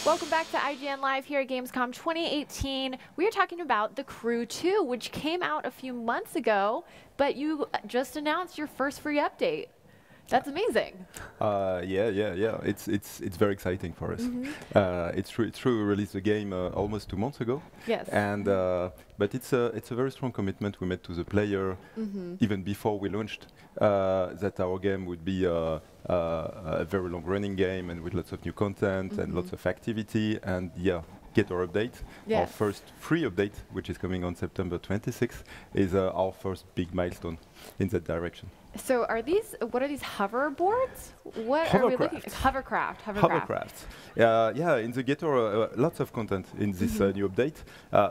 Welcome back to IGN Live here at Gamescom 2018. We are talking about The Crew 2, which came out a few months ago, but you just announced your first free update. That's amazing. Yeah. It's very exciting for us. It's true. We released the game almost 2 months ago. Yes. And but it's a very strong commitment we made to the player even before we launched that our game would be a very long-running game and with lots of new content and lots of activity and Gator update. Yes. Our first free update, which is coming on September 26th, is our first big milestone in that direction. So what are these hoverboards? What are we looking at? Hovercraft. Hovercraft. Yeah, in the Gator, lots of content in this new update.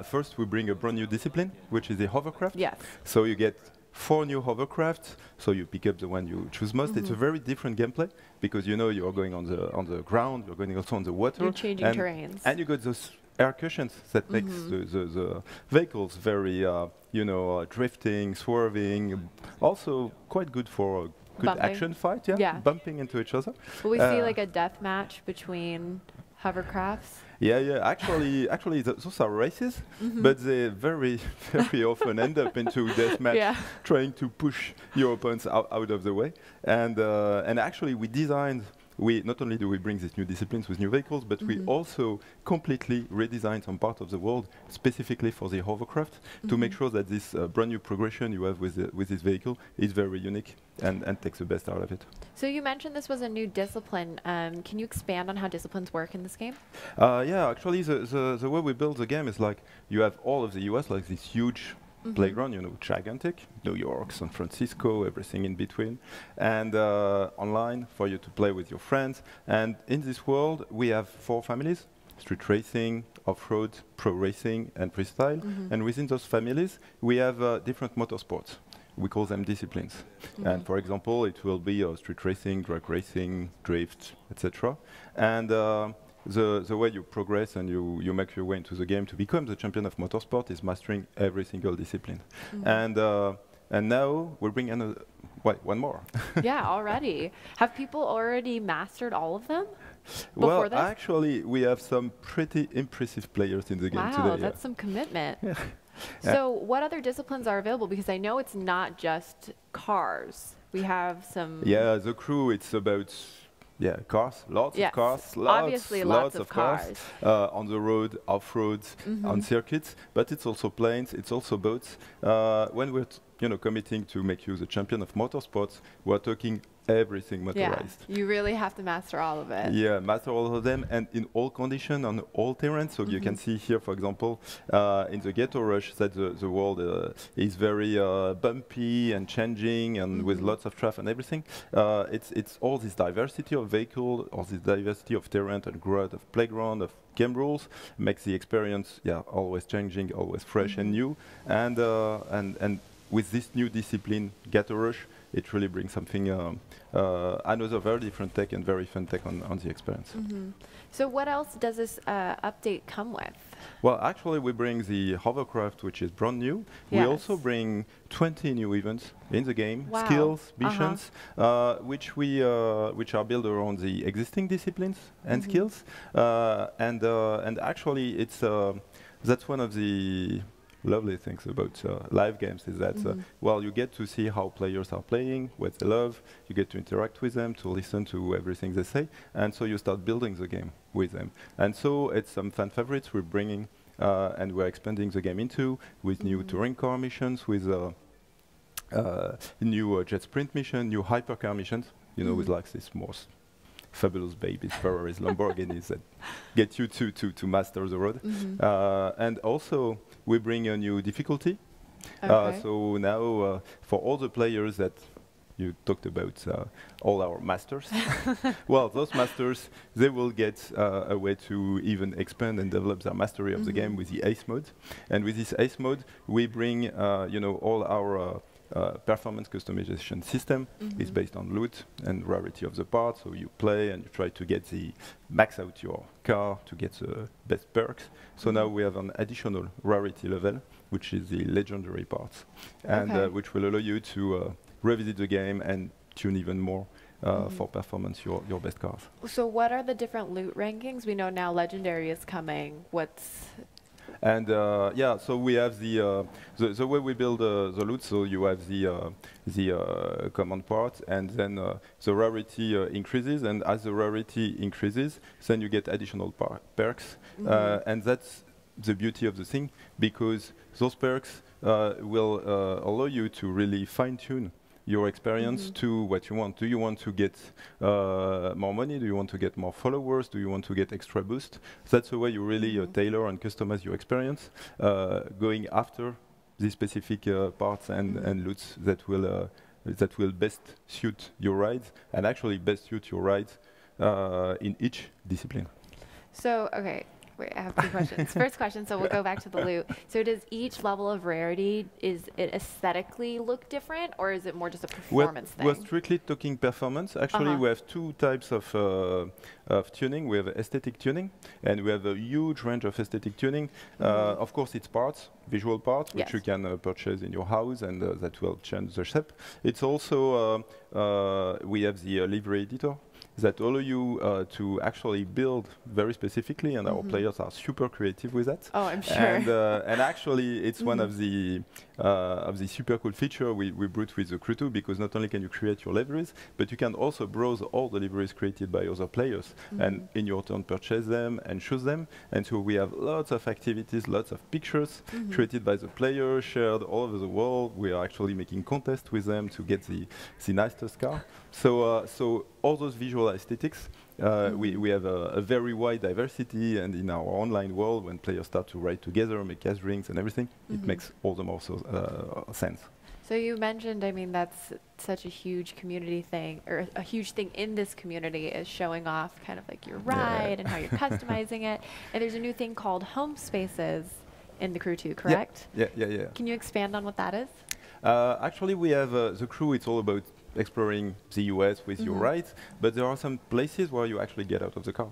First, we bring a brand new discipline, which is the hovercraft. Yes. So you get 4 new hovercrafts, so you pick up the one you choose most. It's a very different gameplay because you know you're going on the ground, you're going also on the water. You're changing terrains. And you got those air cushions that makes the vehicles very, drifting, swerving. Also quite good for a good action fight, bumping into each other. Will we see like a death match between hovercrafts? Yeah. Actually, those are races, but they very often end up into deathmatch, trying to push your opponents out of the way. And actually, we designed. Not only do we bring these new disciplines with new vehicles, but we also completely redesigned some part of the world specifically for the hovercraft to make sure that this brand new progression you have with this vehicle is very unique and takes the best out of it. So you mentioned this was a new discipline. Can you expand on how disciplines work in this game? Yeah, actually, the way we build the game is like you have all of the US, like this huge playground, gigantic, New York, San Francisco, everything in between, and online for you to play with your friends. And in this world, we have 4 families: street racing, off-road, pro racing, and freestyle. And within those families, we have different motorsports. We call them disciplines. And for example, it will be street racing, drag racing, drift, etc. And the way you progress and you make your way into the game to become the champion of motorsport is mastering every single discipline. And now we'll bring one more. Yeah, already. Have people already mastered all of them? Well, actually, we have some pretty impressive players in the game today. Wow, that's some commitment. So what other disciplines are available? Because I know it's not just cars. We have some... Yeah, the crew, it's about... Yeah, cars, lots of cars, obviously lots of cars. On the road, off-road, on circuits, but it's also planes, it's also boats. When we're committing to make you the champion of motorsports, we're talking everything motorized. Yeah, you really have to master all of it. Yeah, master all of them and in all conditions, on all terrains. So you can see here, for example, in the Gator Rush, that the world is very bumpy and changing and with lots of traffic and everything. It's all this diversity of vehicle, all this diversity of terrain and growth of playground, of game rules, makes the experience always changing, always fresh and new. And with this new discipline, Gator Rush, it really brings something, another very different tech and very fun tech on the experience. So what else does this update come with? Well, actually, we bring the Hovercraft, which is brand new. We also bring 20 new events in the game, skills, missions, which are built around the existing disciplines and skills. And actually, it's that's one of the lovely things about live games is that, well, you get to see how players are playing, what they love, you get to interact with them, to listen to everything they say, and so you start building the game with them. And so it's some fan favorites we're bringing, and we're expanding the game into, with new touring car missions, with new jet sprint mission, new hypercar missions, with like this most fabulous babies, Ferraris, Lamborghinis that get you to master the road. And also, we bring a new difficulty. So now, for all the players that you talked about, all our masters, well, those masters, they will get a way to even expand and develop their mastery of the game with the Ace mode. And with this Ace mode, we bring, all our performance customization system is based on loot and rarity of the parts. So you play and you try to get the max out your car to get the best perks. So now we have an additional rarity level, which is the legendary parts, and which will allow you to revisit the game and tune even more for performance your best cars. So what are the different loot rankings? We know now Legendary is coming. What's... And yeah, so we have the way we build the loot. So you have the command part, and then the rarity increases. And as the rarity increases, then you get additional perks, and that's the beauty of the thing, because those perks will allow you to really fine-tune your experience to what you want. Do you want to get more money? Do you want to get more followers? Do you want to get extra boost? That's the way you really tailor and customize your experience, going after these specific parts and loots that will best suit your rides, and actually best suit your rides in each discipline. So, okay. Wait, I have two questions. First question, so we'll go back to the loot. So does each level of rarity, is it aesthetically look different, or is it more just a performance thing? We're strictly talking performance. Actually, we have two types of tuning. We have aesthetic tuning, and we have a huge range of aesthetic tuning. Of course, it's parts, visual parts, which you can purchase in your house, and that will change the shape. It's also, we have the livery editor, that allow you to actually build very specifically, and our players are super creative with that. Oh, I'm sure. And actually, it's one of the super cool feature we brought with the Crew 2, because not only can you create your liveries, but you can also browse all the liveries created by other players, and in your turn purchase them and choose them. And so we have lots of activities, lots of pictures created by the players, shared all over the world. We are actually making contests with them to get the nicest car. So all those visual aesthetics, we have a very wide diversity, and in our online world, when players start to ride together, make gatherings and everything, it makes all the more sense. So you mentioned, I mean, that's such a huge community thing, or a huge thing in this community is showing off kind of like your ride and how you're customizing it. And there's a new thing called home spaces in the Crew 2, correct? Yeah. Can you expand on what that is? Actually, we have the Crew. It's all about exploring the US with your rides, but there are some places where you actually get out of the car.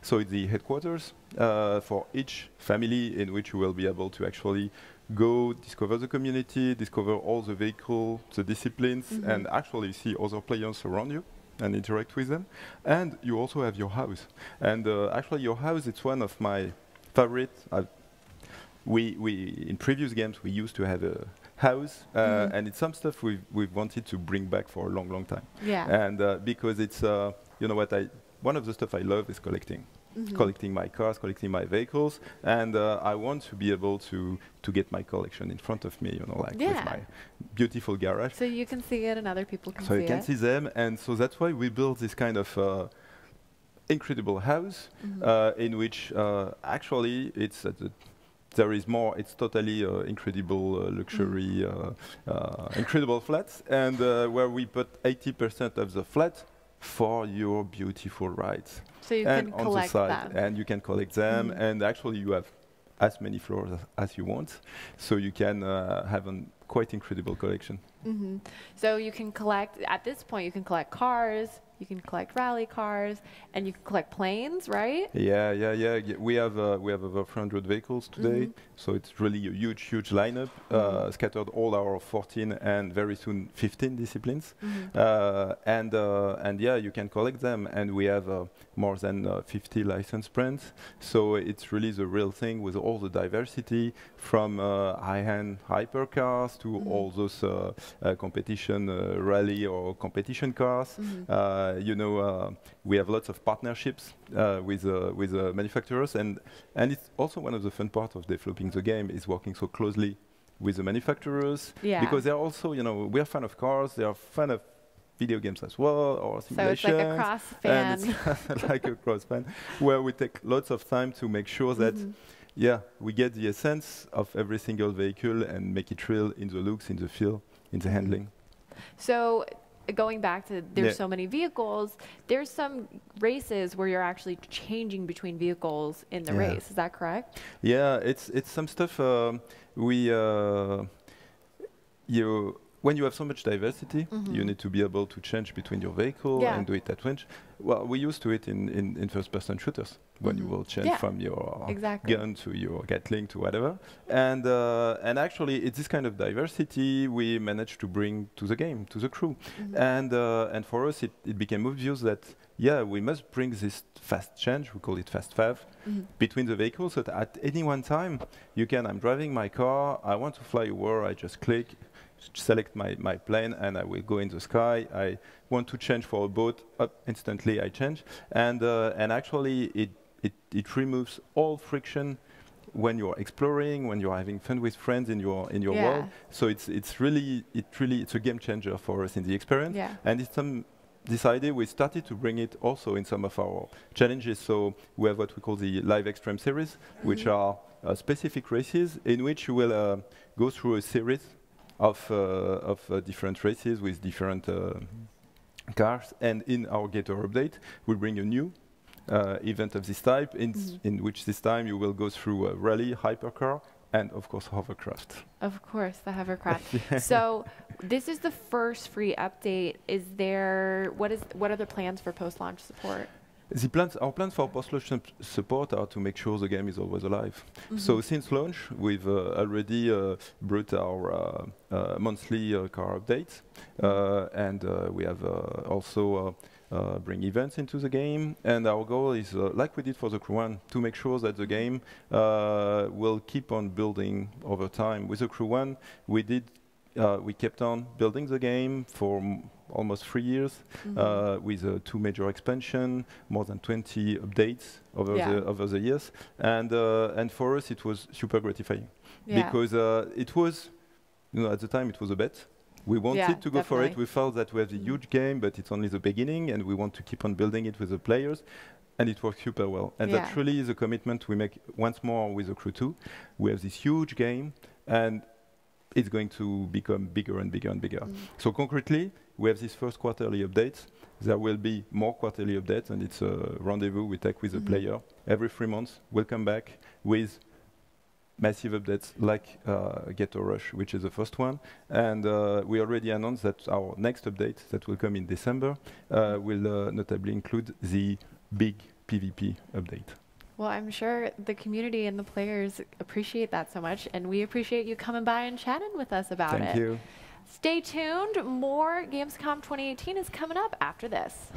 So it's the headquarters for each family, in which you will be able to actually go discover the community, discover all the vehicles, the disciplines, and actually see other players around you and interact with them. And you also have your house. And actually your house, it's one of my favorites. In previous games, we used to have a house, and it's some stuff we've wanted to bring back for a long time. Yeah. And because it's, you know what, one of the stuff I love is collecting. Collecting my cars, collecting my vehicles, and I want to be able to get my collection in front of me, you know, like with my beautiful garage. So you can see it and other people can see it. So you can see them, and so that's why we built this kind of incredible house in which actually it's at the there is more. It's totally incredible luxury, incredible flats, and where we put 80% of the flat for your beautiful rides. So you and can on collect the side, them. and you can collect them, and actually you have as many floors as you want, so you can have a quite incredible collection. So you can collect, at this point, you can collect cars, you can collect rally cars, and you can collect planes, right? Yeah. We have over 300 vehicles today, so it's really a huge lineup, scattered all our 14 and very soon 15 disciplines. And yeah, you can collect them, and we have more than 50 licensed brands. So it's really the real thing with all the diversity, from high-end hypercars to all those competition rally or competition cars. You know, we have lots of partnerships with manufacturers, and it's also one of the fun parts of developing the game is working so closely with the manufacturers, because they're also, you know, we're fan of cars, they are fan of video games as well, or simulations. So it's like a cross fan. And it's like a cross fan, where we take lots of time to make sure that we get the essence of every single vehicle and make it real in the looks, in the feel, in the handling. So going back to there's so many vehicles, there's some races where you're actually changing between vehicles in the race. Is that correct? Yeah, it's some stuff when you have so much diversity, you need to be able to change between your vehicle and do it at winch. Well, we used to it in first-person shooters when you will change from your gun to your Gatling to whatever. And actually, it's this kind of diversity we managed to bring to the game, to the crew. And for us, it became obvious that we must bring this fast change, we call it fast fav, between the vehicles, so that at any one time, I'm driving my car, I want to fly over, I just click, select my plane, and I will go in the sky. I want to change for a boat, instantly I change. And actually, it removes all friction when you're exploring, when you're having fun with friends in your world. So it's really a game changer for us in the experience. And it's this idea, we started to bring it also in some of our challenges. So we have what we call the Live Extreme series, which are specific races in which you will go through a series of different races with different cars. And in our Gator update, we bring a new event of this type, in which this time you will go through a rally, hypercar, and of course Hovercraft. Of course, the Hovercraft. So this is the first free update. What are the plans for post-launch support? Our plans for post-launch support are to make sure the game is always alive. So since launch, we've already brought our monthly car updates, and we have also bring events into the game. And our goal is, like we did for the Crew 1, to make sure that the game will keep on building over time. With the Crew 1, we kept on building the game for almost 3 years with 2 major expansions, more than 20 updates over the years, and for us it was super gratifying because it was, at the time it was a bet. We wanted to go for it. We felt that we have a huge game, but it's only the beginning, and we want to keep on building it with the players. And it worked super well. And that's really the commitment we make once more with the Crew 2. We have this huge game, and it's going to become bigger and bigger and bigger. So concretely, we have this first quarterly update. There will be more quarterly updates, and it's a rendezvous we take with the player. Every 3 months, we'll come back with massive updates like Gator Rush, which is the first one. And we already announced that our next update that will come in December will notably include the big PvP update. Well, I'm sure the community and the players appreciate that so much, and we appreciate you coming by and chatting with us about it. Thank you. Stay tuned. More Gamescom 2018 is coming up after this.